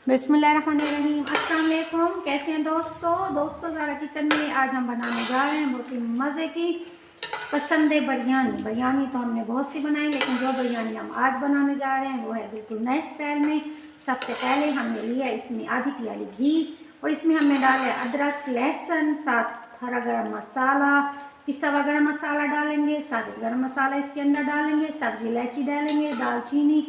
बिस्मिल्लाहिर्रहमानिर्रहीम। अस्सलाम वालेकुम। कैसे हैं दोस्तों ज़ारा किचन में आज हम बनाने जा रहे हैं बहुत ही मज़े की पसंदे बिरयानी तो हमने बहुत सी बनाई, लेकिन जो बिरयानी हम आज बनाने जा रहे हैं वो है बिल्कुल नए स्टाइल में। सबसे पहले हमने लिया इसमें आधी प्याली घी और इसमें हमने डाला अदरक, लहसुन, साथ हरा गरम मसाला, पिसा हुआ गरम मसाला डालेंगे, साथ गरम मसाला इसके अंदर डालेंगे, सब्जी इलायची डालेंगे, दालचीनी,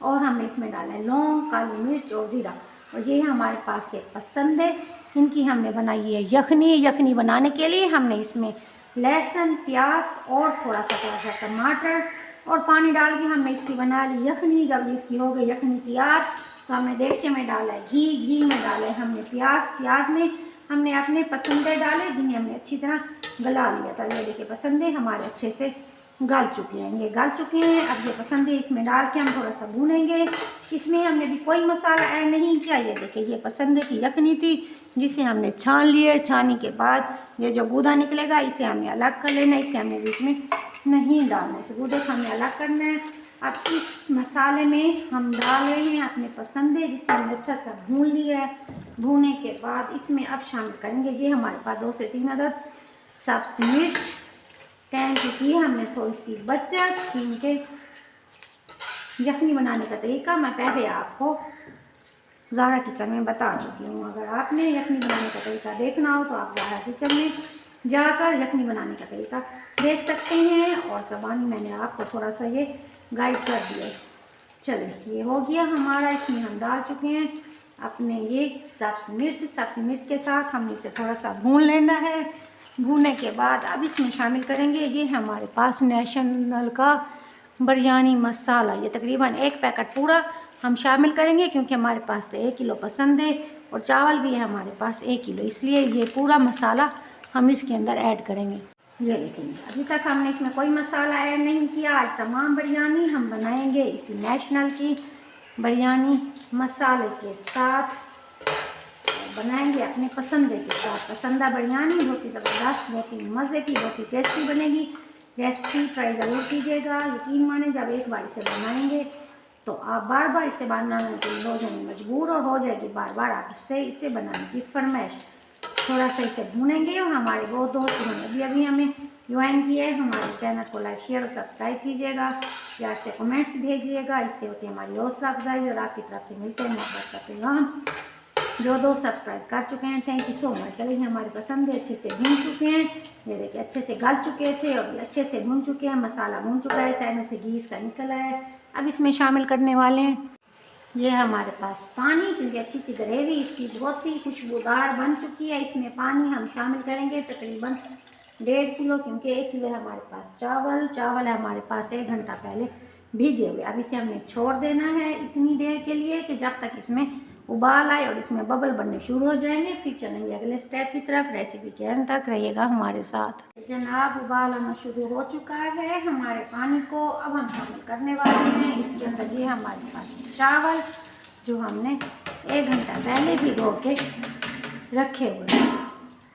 और हमने इसमें डाला है लौंग, काली मिर्च और ज़ीरा। और ये हमारे पास के पसंद है, इनकी हमने बनाई है यखनी बनाने के लिए हमने इसमें लहसुन, प्याज और थोड़ा सा टमाटर और पानी डाल के हमने इसकी बना ली यखनी। जब इसकी हो गई यखनी तैयार तो हमने देगचे में डाला है घी में डाला है हमने प्याज में हमने अपने पसंदे डाले, जिन्हें हमने अच्छी तरह गला लिया था। ये देखिए पसंदे हमारे अच्छे से गल चुके हैं, ये गल चुके हैं। अब ये पसंदे इसमें डाल के हम थोड़ा सा भूनेंगे। इसमें हमने भी कोई मसाला ऐड नहीं किया। ये देखिए ये पसंदे की यखनी थी जिसे हमने छान लिए। छानी के बाद ये जो गूदा निकलेगा इसे हमें अलग कर लेना है, इसे हमें बीच में नहीं डालना है, इस गूदे को हमें अलग करना है। अब इस मसाले में हम डाल रहे हैं अपने पसंदे जिसे हमने अच्छा सा भून लिया है। भूनने के बाद इसमें अब शामिल करेंगे ये हमारे पास 2 से 3 अदद सब्ज़ मिर्च टाइम की हमने थोड़ी सी बचत, क्योंकि यखनी बनाने का तरीका मैं पहले आपको ज़ारा किचन में बता चुकी हूँ। अगर आपने यखनी बनाने का तरीका देखना हो तो आप ज़ारा किचन में जाकर यखनी बनाने का तरीका देख सकते हैं, और ज़बानी मैंने आपको थोड़ा सा ये गाइड कर दिया। चलिए ये हो गया हमारा। इसमें हम डाल चुके हैं अपने ये सब्ज़ मिर्च के साथ हमने इसे थोड़ा सा भून लेना है। भूनने के बाद अब इसमें शामिल करेंगे ये हमारे पास नेशनल का बिरयानी मसाला। ये तकरीबन 1 पैकेट पूरा हम शामिल करेंगे, क्योंकि हमारे पास तो 1 किलो पसंद है और चावल भी है हमारे पास 1 किलो, इसलिए ये पूरा मसाला हम इसके अंदर ऐड करेंगे। ये देखेंगे अभी तक हमने इसमें कोई मसाला ऐड नहीं किया। आज तमाम बिरयानी हम बनाएंगे इसी नेशनल की बिरयानी मसाले के साथ, बनाएंगे अपने पसंद के साथ। पसंदा बिरयानी बहुत ही ज़बरदस्त, बहुत ही मज़े की, बहुत ही टेस्टी बनेगी। रेसिपी ट्राई ज़रूर कीजिएगा। यकीन माने जब एक बार इसे बनाएंगे तो आप बार बार इसे बनाने के लिए हो जाएंगे मजबूर, और हो जाएगी बार बार आपसे इसे बनाने की फरमाइश। थोड़ा सा इसे भूनेंगे और हमारे वो दोस्त उन्होंने अभी हमें ज्वाइन किया है। हमारे चैनल को लाइक, शेयर और सब्सक्राइब कीजिएगा, प्यार से कमेंट्स भेजिएगा, इससे होती है हमारी हौसला अफजाई और आपकी तरफ से मिलते हैं मोहब्बत का पैगाम। जो दोस्त सब्सक्राइब कर चुके हैं थैंक यू सो मच। चलिए हमारे पसंद अच्छे से भून चुके हैं, ये देखिए अच्छे से गल चुके थे और ये अच्छे से भून चुके हैं। मसाला भून चुका है, साइड में से घी इसका निकला है। अब इसमें शामिल करने वाले हैं ये हमारे पास पानी, क्योंकि अच्छी सी ग्रेवी इसकी बहुत ही खुशबूदार बन चुकी है। इसमें पानी हम शामिल करेंगे तकरीबन 1.5 किलो, क्योंकि 1 किलो है हमारे पास चावल है हमारे पास 1 घंटा पहले भीगे हुए। अब इसे हमने छोड़ देना है इतनी देर के लिए कि जब तक इसमें उबाल आए और इसमें बबल बनने शुरू हो जाएंगे। फिर चलेंगे अगले स्टेप की तरफ। रेसिपी के अंत तक रहिएगा हमारे साथ। जनाब उबाल आना शुरू हो चुका है हमारे पानी को, अब हम शामिल करने वाले हैं इसके अंदर ये हमारे पास चावल जो हमने 1 घंटा पहले भिगो के रखे हुए हैं।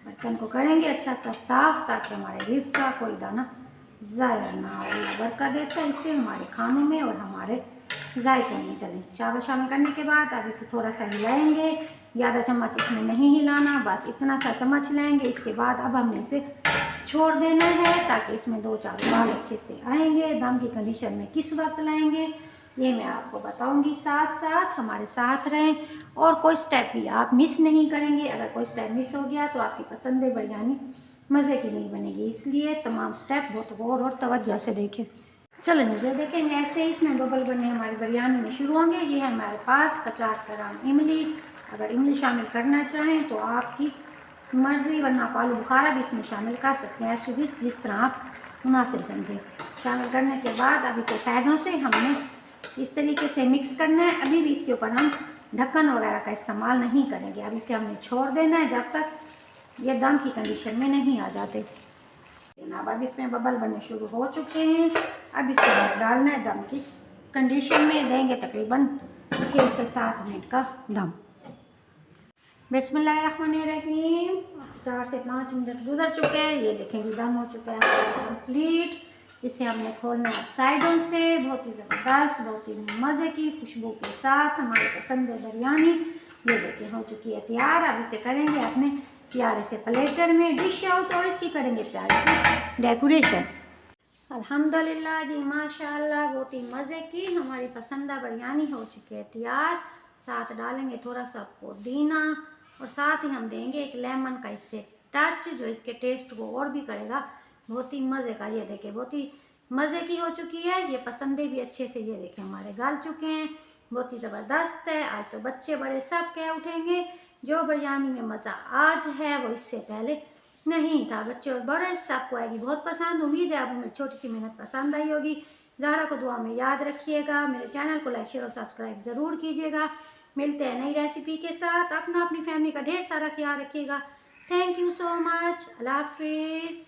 बर्तन को करेंगे अच्छा सा साफ, ताकि हमारे रिज़्क़ का कोई दाना ज़ाया ना हो। बरकत देता है इससे हमारे खानों में और हमारे जायके में। चलें चावल शामिल करने के बाद अब इसे थोड़ा सा हिलाएंगे, ज़्यादा चम्मच इसमें नहीं हिलाना, बस इतना सा चम्मच हिलाएंगे। इसके बाद अब हमने इसे छोड़ देना है ताकि इसमें 2-4 उबाल अच्छे से आएंगे। दम की कंडीशन में किस वक्त लाएंगे ये मैं आपको बताऊंगी, साथ साथ हमारे साथ रहें और कोई स्टेप भी आप मिस नहीं करेंगे। अगर कोई स्टेप मिस हो गया तो आपकी पसंद बिरयानी मज़े की नहीं बनेगी, इसलिए तमाम स्टेप बहुत गौर और तवज्जो से देखें। चलें मुझे देखेंगे ऐसे ही इसमें बबल बने हमारी बिरयानी में शुरू होंगे। ये है हमारे पास 50 ग्राम इमली। अगर इमली शामिल करना चाहें तो आपकी मर्ज़ी, वरना आप आलू बुखारा भी इसमें शामिल कर सकते हैं, ऐसे जिस तरह आप मुनासिब समझें। शामिल करने के बाद अब इसे साइडों से हमने इस तरीके से मिक्स करना है। अभी भी इसके ऊपर हम ढक्कन वगैरह का इस्तेमाल नहीं करेंगे। अब इसे हमने छोड़ देना है जब तक ये दम की कंडीशन में नहीं आ जाते। अब इसमें बबल बनने शुरू हो चुके हैं। अब इसके अंदर डालना है दम की कंडीशन में, देंगे तकरीबन 6 से 7 मिनट का दम। बिस्मिल्लाहिर्रहमानिर्रहीम। 4 से 5 मिनट गुजर चुके हैं, ये देखेंगे दम हो चुका है कंप्लीट। इसे हमने खोलना है साइडों से। बहुत ही ज़बरदस्त, बहुत ही मज़े की खुशबू के साथ हमारी पसंद बिरयानी ये देखिए हो चुकी है तैयार। अब इसे करेंगे अपने प्यारे से प्लेटर में डिश आउट और इसकी करेंगे प्यारे से डेकोरेशन। अल्हम्दुलिल्लाह जी माशाल्लाह, बहुत ही मज़े की हमारी पसंदीदा बिरयानी हो चुकी है तैयार। साथ डालेंगे थोड़ा सा पुदीना और साथ ही हम देंगे एक लेमन का इससे टच, जो इसके टेस्ट को और भी करेगा बहुत ही मज़े का। ये देखिए बहुत ही मज़े की हो चुकी है। ये पसंदे भी अच्छे से ये देखिए हमारे गल चुके हैं, बहुत ही ज़बरदस्त है। आज तो बच्चे बड़े सब कह उठेंगे जो बिरयानी में मज़ा आज है वो इससे पहले नहीं था। बच्चे और बड़े सबको आएगी बहुत पसंद। उम्मीद है आपको मेरी छोटी सी मेहनत पसंद आई होगी। ज़हरा को दुआ में याद रखिएगा। मेरे चैनल को लाइक शेयर और सब्सक्राइब ज़रूर कीजिएगा। मिलते हैं नई रेसिपी के साथ। अपना अपनी फैमिली का ढेर सारा ख्याल रखिएगा। Thank you so much. अल्लाह हाफिज़।